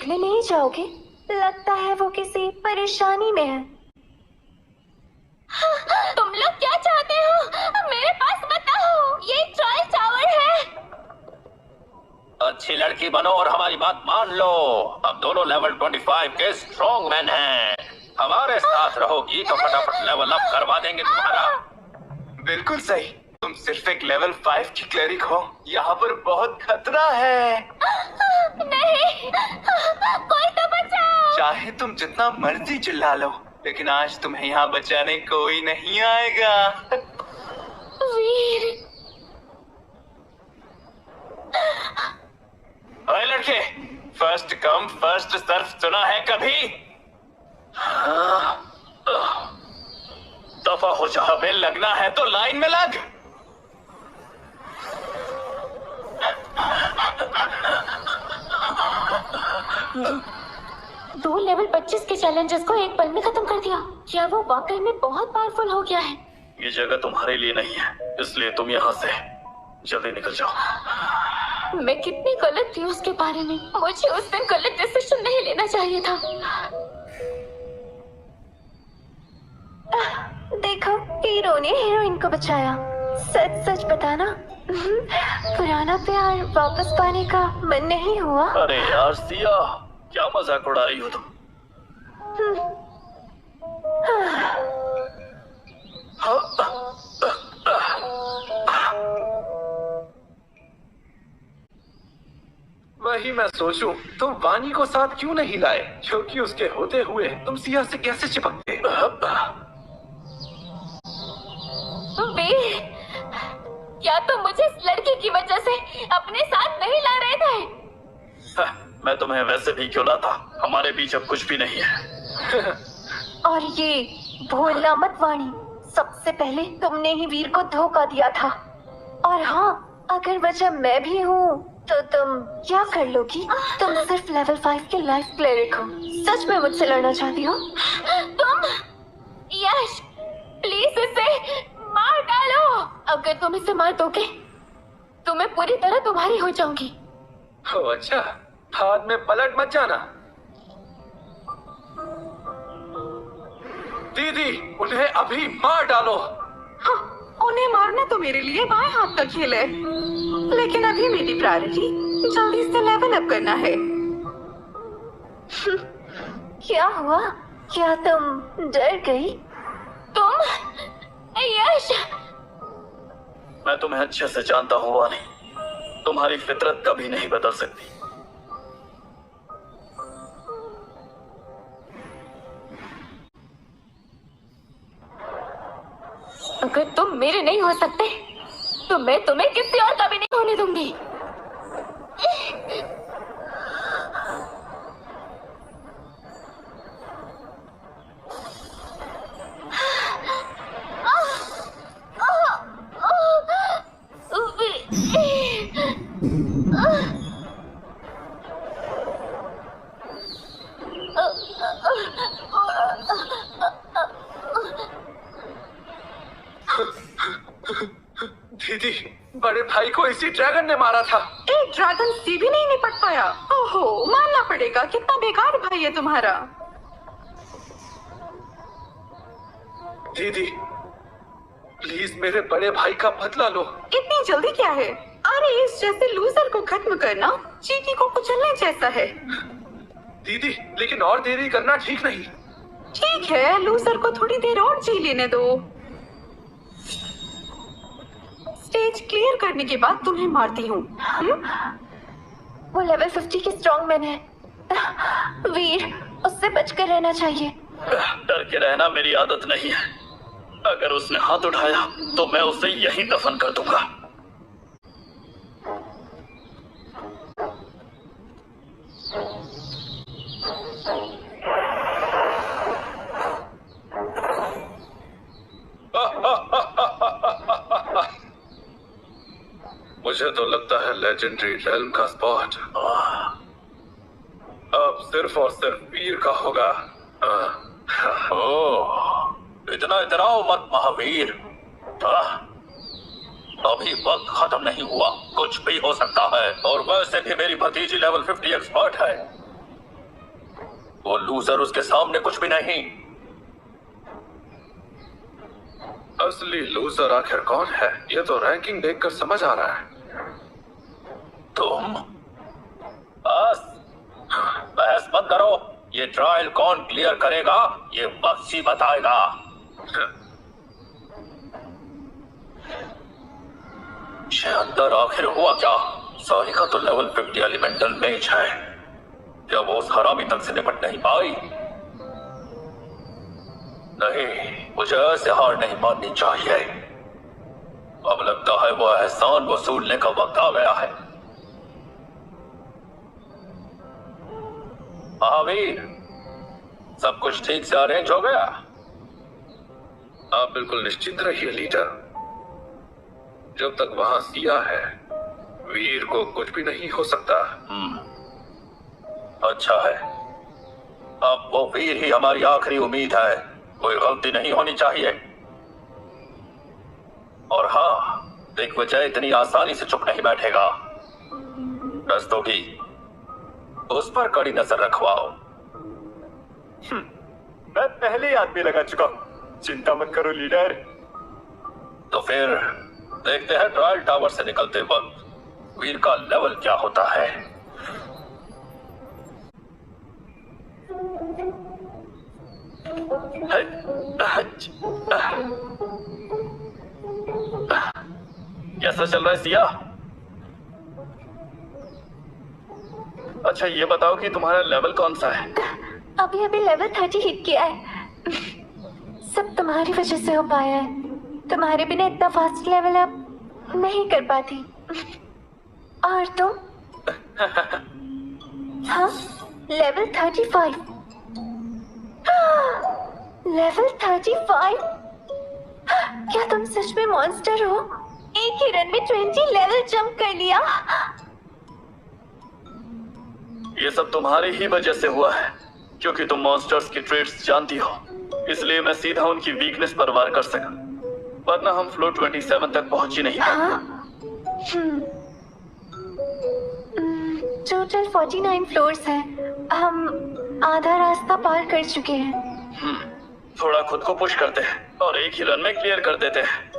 देखने नहीं जाओगे? लगता है वो किसी परेशानी में है। तुम लोग क्या चाहते हो? मेरे पास बताओ। ये ट्रायल टावर है। अच्छी लड़की बनो और हमारी बात मान लो। हम दोनों लेवल 25 के स्ट्रॉन्ग मैन हैं। हमारे साथ रहोगी तो फटाफट लेवल अप करवा देंगे तुम्हारा। बिल्कुल सही। तुम सिर्फ एक लेवल 5 की क्लेरिक हो। यहाँ पर बहुत खतरा है। नहीं, कोई तो बचाओ। चाहे तुम जितना मर्जी चिल्ला लो, लेकिन आज तुम्हें यहाँ बचाने कोई नहीं आएगा। वीर, ओए लड़के, फर्स्ट कम फर्स्ट सर्व सुना है कभी? दफा हो जा। हमें लगना है तो लाइन में लग। दो लेवल 25 के चैलेंजेस को एक पल में खत्म कर दिया। क्या वो वाकई में बहुत पावरफुल हो गया है? ये जगह तुम्हारे लिए नहीं है, इसलिए तुम यहाँ से जल्दी निकल जाओ। मैं कितनी गलत थी उसके बारे में। मुझे उस दिन गलत डिसीजन नहीं लेना चाहिए था। देखो, हीरो ने हीरोइन को बचाया। सच सच बताना, पुराना प्यार वापस पाने का मन नहीं हुआ? अरे यार सिया, क्या मजाक उड़ा रही हो तुम? वही मैं सोचूं, तुम वानी को साथ क्यों नहीं लाए? क्योंकि उसके होते हुए तुम सिया से कैसे चिपकते? वीर, क्या तुम मुझे इस लड़की की वजह से अपने साथ नहीं ला रहे थे? मैं तुम्हें वैसे भी क्यों लाता? हमारे बीच अब कुछ भी नहीं है। और ये भूलना मत वाणी, सबसे पहले तुमने ही वीर को धोखा दिया था। और हाँ, अगर वजह मैं भी हूँ तो तुम क्या कर लोगी? तुम सिर्फ लेवल 5 के लाइफ क्लेरिक हो। सच में मुझसे लड़ना चाहती हो? तुम यश, प्लीज इसे मार डालो। अगर तुम इसे मार दोगे तो मैं पूरी तरह तुम्हारी हो जाऊंगी। ओ अच्छा, हाथ में पलट मत जाना। दीदी, उन्हें अभी मार डालो। हाँ, उन्हें मारना तो मेरे लिए बाएं हाथ का खेल है, लेकिन अभी मेरी प्रायोरिटी जल्दी से लेवल अप करना है। क्या हुआ? क्या तुम डर गई? तुम यश, मैं तुम्हें अच्छे से जानता हूँ वानी, तुम्हारी फितरत कभी नहीं बदल सकती। अगर तुम मेरे नहीं हो सकते तो मैं तुम्हें किसी और का भी नहीं होने दूंगी। दीदी, बड़े भाई को इसी ड्रैगन ने मारा था। एक ड्रैगन से भी नहीं निपट पाया। ओहो, मानना पड़ेगा, कितना बेकार भाई है तुम्हारा। दीदी, प्लीज मेरे बड़े भाई का बदला लो। इतनी जल्दी क्या है? अरे इस जैसे लूजर को खत्म करना चीटी को कुचलने जैसा है। दीदी, लेकिन और देरी करना ठीक नहीं। ठीक है, लूजर को थोड़ी देर और जी लेने दो। स्टेज क्लियर करने के बाद तुम्हें मारती हूँ। वो लेवल 50 के स्ट्रॉन्ग मैन है। वीर, उससे बचकर रहना चाहिए। डर के रहना मेरी आदत नहीं है। अगर उसने हाथ उठाया तो मैं उसे यहीं दफन कर दूंगा। मुझे तो लगता है लेजेंडरी रेल्म का स्पॉट अब सिर्फ और सिर्फ वीर का होगा। ओह, इतना इतराओ मत महावीर। अभी वक्त खत्म नहीं हुआ, कुछ भी हो सकता है। और वैसे भी मेरी भतीजी लेवल 50 एक्सपर्ट है। वो लूजर उसके सामने कुछ भी नहीं। असली लूजर आखिर कौन है, ये तो रैंकिंग देखकर समझ आ रहा है। तुम बस बहस मत करो। ये ट्रायल कौन क्लियर करेगा ये वक्त ही बताएगा। ये अंदर आखिर हुआ क्या? सारी का तो लेवल 50 एलिमेंटल मेज है। क्या वो उस हरामी तक से निपट नहीं पाई? नहीं, मुझे ऐसे हार नहीं माननी चाहिए। अब लगता है वो एहसान वसूलने का वक्त आ गया है। महावीर, सब कुछ ठीक से अरेंज हो गया? आप बिल्कुल निश्चिंत रहिए लीडर। जब तक वहां सिया है, वीर को कुछ भी नहीं हो सकता। अच्छा है। अब वो वीर ही हमारी आखिरी उम्मीद है। कोई गलती नहीं होनी चाहिए। और हाँ, दिग्विजय इतनी आसानी से चुप नहीं बैठेगा। रस्तों की उस पर कड़ी नजर रखवाओ। मैं पहले ही आदमी लगा चुका हूँ, चिंता मत करो लीडर। तो फिर देखते हैं ट्रायल टावर से निकलते वक्त वीर का लेवल क्या होता है। कैसा चल रहा है सिया? अच्छा ये बताओ कि तुम्हारा लेवल कौन सा है? अभी अभी लेवल 30 हिट किया है। सब तुम्हारी वजह से हो पाया है। तुम्हारे बिना इतना फास्ट लेवल अप नहीं कर पाती। और तुम? हाँ, लेवल 35। लेवल 35? क्या तुम सच में मॉन्स्टर हो? एक ही रन में 20 लेवल जंप कर लिया। ये सब तुम्हारी ही वजह से हुआ है, क्योंकि तुम मॉन्स्टर्स की ट्रेड्स जानती हो। इसलिए मैं सीधा उनकी वीकनेस पर वार कर सका, वरना हम फ्लोर 27 तक पहुंच ही नहीं पाते। टोटल 49 फ्लोर्स हैं। हम आधा रास्ता पार कर चुके हैं। थोड़ा खुद को पुश करते हैं और एक ही रन में क्लियर कर देते हैं।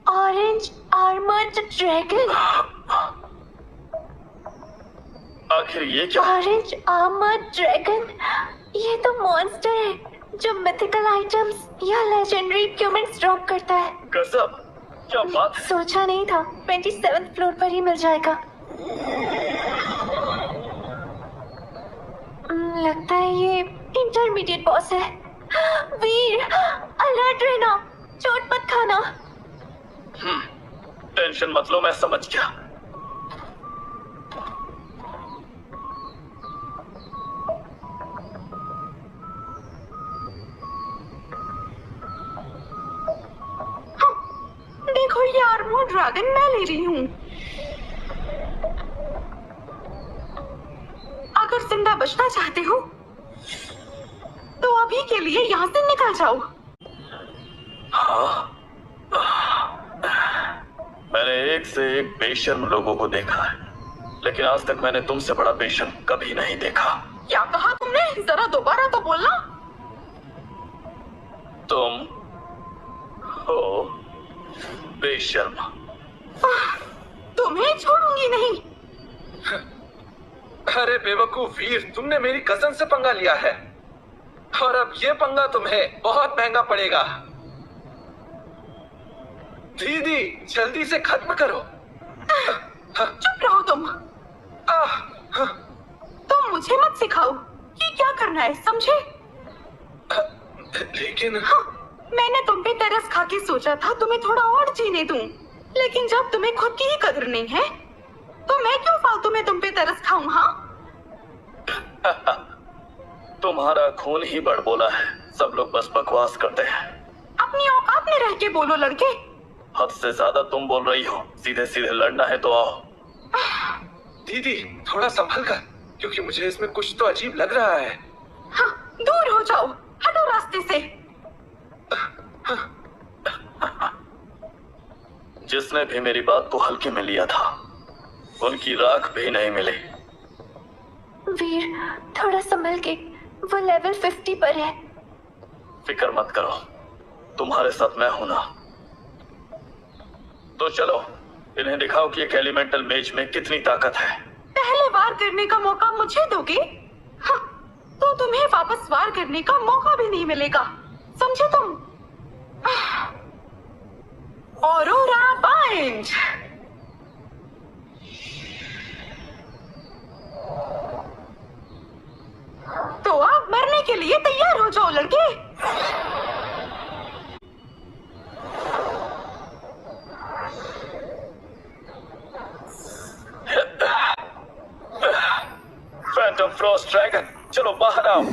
Orange armoured dragon. आखिर ये क्या? ऑरेंज आर्मर्ड ड्रैगन, ये तो मॉन्स्टर है जो मिथिकल आइटम्स या लेजेंडरी इक्विपमेंट्स ड्रॉप करता है। गजब, क्या बात है। सोचा नहीं था 27th फ्लोर पर ही मिल जाएगा। लगता है ये इंटरमीडिएट बॉस है। वीर, अलर्ट रहना, चोट मत खाना। टेंशन मत लो, मैं समझ गया। देखो ये आर्मर्ड ड्रैगन मैं ले रही हूँ। अगर जिंदा बचना चाहते हो तो अभी के लिए यहाँ से निकल जाओ। मैंने एक से एक बेशर्म लोगों को देखा है, लेकिन आज तक मैंने तुमसे बड़ा बेशर्म कभी नहीं देखा। क्या कहा तुमने? जरा दोबारा तो बोलना। तुम हो बेशर्म। तुम्हें छोड़ूंगी नहीं। अरे बेवकूफ वीर, तुमने मेरी कजन से पंगा लिया है और अब ये पंगा तुम्हें बहुत महंगा पड़ेगा। दीदी जल्दी से खत्म करो। चुप रहो तुम। तुम मुझे मत सिखाओ कि क्या करना है, समझे? लेकिन मैंने तुम पे तरस खा के सोचा था तुम्हें थोड़ा और जीने दूं, लेकिन जब तुम्हें खुद की ही कदर नहीं है तो मैं क्यों फालतू में तुम पे तरस खाऊं? हाँ तुम्हारा खून ही बड़बोला है, सब लोग बस बकवास करते हैं। अपनी औकात में रह के बोलो लड़के। हद से ज्यादा तुम बोल रही हो। सीधे सीधे लड़ना है तो आओ। दीदी थोड़ा संभल कर। क्योंकि मुझे इसमें कुछ तो अजीब लग रहा है। हाँ, दूर हो जाओ, हटो रास्ते से। जिसने भी मेरी बात को हल्के में लिया था, उनकी राख भी नहीं मिली। वीर, थोड़ा संभल के, वो लेवल 50 पर है। फिक्र मत करो, तुम्हारे साथ मैं हूं ना। तो चलो, इन्हें दिखाओ कि एक एलिमेंटल मेज में कितनी ताकत है। पहले वार करने का मौका मुझे दोगे? हाँ, तो तुम्हें वापस वार करने का मौका भी नहीं मिलेगा, समझे तुम? Aurora bind. तो आप मरने के लिए तैयार हो जाओ लड़के। फैंटम फ्रॉस्ट ड्रैगन, चलो बाहर आओ।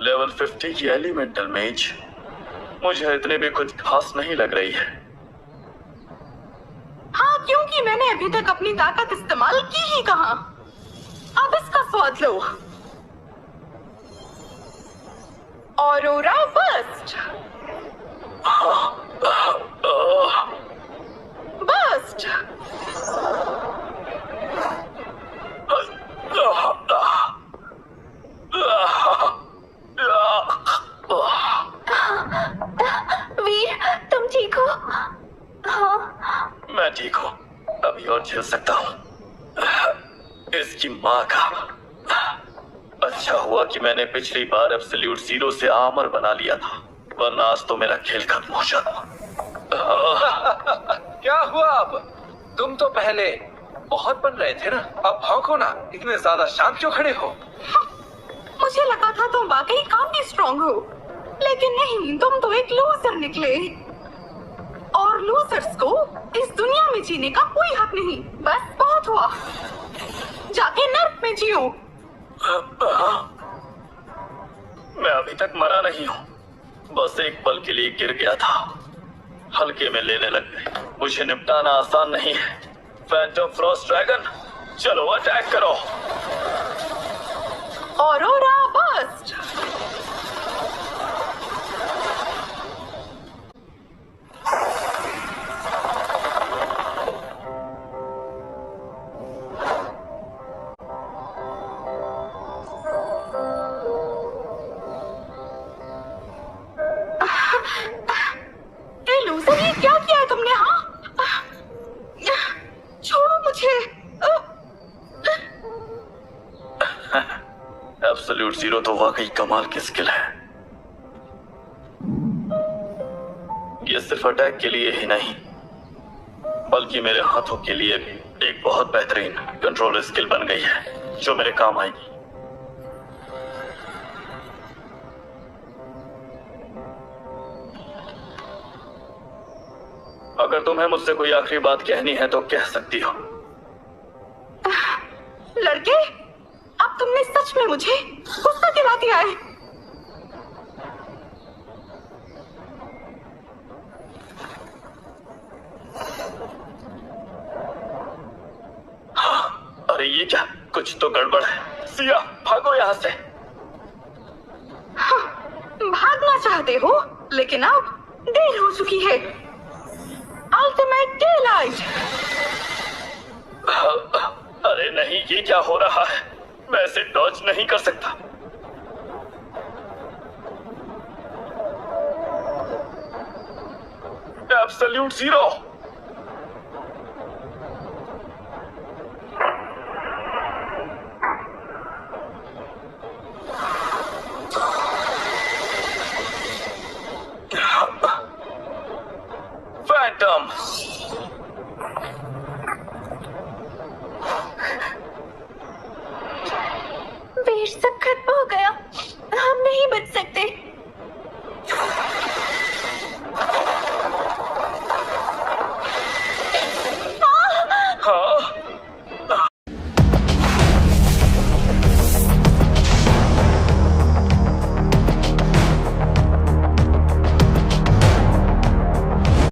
लेवल 50 की एलिमेंटल मेज मुझे इतने भी कुछ खास नहीं लग रही है। हाँ, क्योंकि मैंने अभी तक अपनी ताकत इस्तेमाल की ही कहाँ। अब इसका स्वाद लो। Aurora burst. बर्स्ट। वीर, तुम ठीक हो? हाँ। मैं ठीक हूँ, अभी और झेल सकता हूँ। इसकी माँ का। अच्छा हुआ कि मैंने पिछली बार एब्सोल्यूट जीरो से आर्मर बना लिया था, वरना आज तो मेरा खेल खत्म हो जाता। क्या हुआ अब? तुम तो पहले बहुत बन रहे थे ना, अब भौंको ना। इतने ज्यादा शांत क्यों खड़े हो? मुझे लगा था तुम वाकई काफी स्ट्रॉन्ग हो, लेकिन नहीं, तुम तो एक लूजर निकले। और लूजर्स को इस दुनिया में जीने का कोई हक नहीं। बस बहुत हुआ, जाके नर्क में जियो। मैं अभी तक मरा नहीं हूँ, बस एक पल के लिए गिर गया था। हल्के में लेने लग गए। मुझे निपटाना आसान नहीं है। फैंटम फ्रॉस्ट ड्रैगन, चलो अटैक करो। Aurora burst. लूजर, ये क्या किया है तुमने? हाँ, छोड़ो मुझे। एब्सोल्यूट जीरो तो वाकई कमाल की स्किल है। ये सिर्फ अटैक के लिए ही नहीं, बल्कि मेरे हाथों के लिए भी एक बहुत बेहतरीन कंट्रोल स्किल बन गई है, जो मेरे काम आएगी। अगर तुम्हें मुझसे कोई आखिरी बात कहनी है तो कह सकती हो। लड़के, अब तुमने सच में मुझे गुस्सा दिला दिया है। हाँ, अरे ये क्या, कुछ तो गड़बड़ है। सिया, भागो यहाँ से। हाँ, भागना चाहते हो, लेकिन अब देर हो चुकी है। Ultimate delight. अरे नहीं, ये क्या हो रहा है? मैं इसे डॉज नहीं कर सकता। Absolute zero. फैंटम